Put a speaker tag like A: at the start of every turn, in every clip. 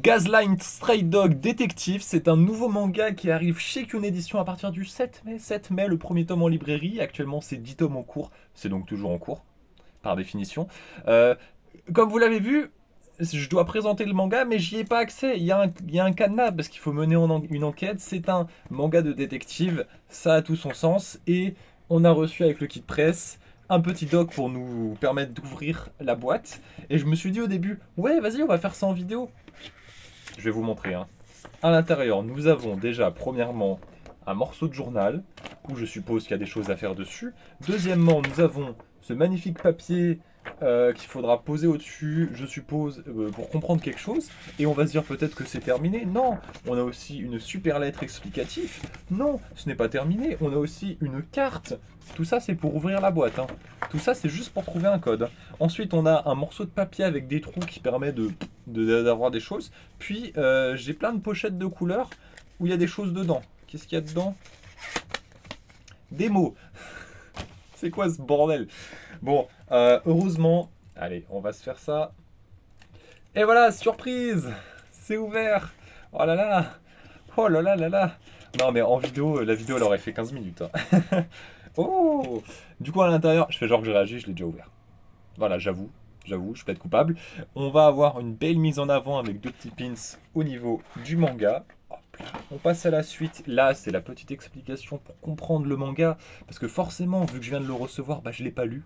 A: Gaslight Stray Dog Detective, c'est un nouveau manga qui arrive chez Kyun Edition à partir du 7 mai. 7 mai, le premier tome en librairie. Actuellement, c'est 10 tomes en cours. C'est donc toujours en cours, par définition. Euh, Comme vous l'avez vu, je dois présenter le manga, mais j'y ai pas accès. Il y a un cadenas parce qu'il faut mener une enquête. C'est un manga de détective, ça a tout son sens. Et on a reçu avec le kit presse un petit doc pour nous permettre d'ouvrir la boîte. Et je me suis dit au début, ouais, vas-y, on va faire ça en vidéo. Je vais vous montrer. Hein. À l'intérieur, nous avons déjà, premièrement, un morceau de journal, où je suppose qu'il y a des choses à faire dessus. Deuxièmement, nous avons ce magnifique papier qu'il faudra poser au-dessus, je suppose, pour comprendre quelque chose. Et on va se dire peut-être que c'est terminé. Non, on a aussi une super lettre explicative. Non, ce n'est pas terminé. On a aussi une carte. Tout ça, c'est pour ouvrir la boîte. Hein. Tout ça, c'est juste pour trouver un code. Ensuite, on a un morceau de papier avec des trous qui permet d'avoir des choses. Puis, j'ai plein de pochettes de couleurs où il y a des choses dedans. Qu'est-ce qu'il y a dedans? Des mots. C'est quoi ce bordel? Bon, heureusement, allez, on va se faire ça. Et voilà, surprise! C'est ouvert! Oh là là! Oh là là là là! Non, mais en vidéo, la vidéo elle aurait fait 15 minutes. Hein. Oh! Du coup, à l'intérieur, je fais genre que j'ai réagi, je l'ai déjà ouvert. Voilà, j'avoue, je plaide coupable. On va avoir une belle mise en avant avec deux petits pins au niveau du manga. Hop là. On passe à la suite. Là, c'est la petite explication pour comprendre le manga. Parce que forcément, vu que je viens de le recevoir, bah, je ne l'ai pas lu.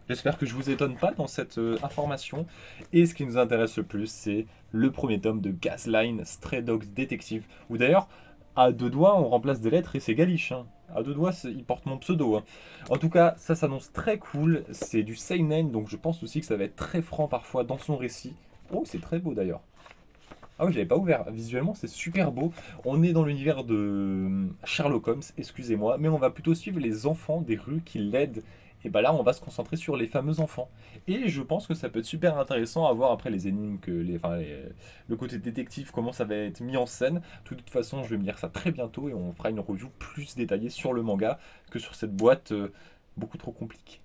A: J'espère que je vous étonne pas dans cette information. Et ce qui nous intéresse le plus, c'est le premier tome de Gasline Stray Dogs Detective. Ou d'ailleurs, à deux doigts, on remplace des lettres et c'est Galish. Hein. À deux doigts, il porte mon pseudo. Hein. En tout cas, ça s'annonce très cool. C'est du seinen, donc je pense aussi que ça va être très franc parfois dans son récit. Oh, c'est très beau d'ailleurs. Ah oui, je l'avais pas ouvert. Visuellement, c'est super beau. On est dans l'univers de Sherlock Holmes, excusez-moi, mais on va plutôt suivre les enfants des rues qui l'aident. Et bah là, on va se concentrer sur les fameux enfants. Et je pense que ça peut être super intéressant à voir après les énigmes, le côté détective, comment ça va être mis en scène. De toute façon, je vais me lire ça très bientôt et on fera une review plus détaillée sur le manga que sur cette boîte beaucoup trop compliquée.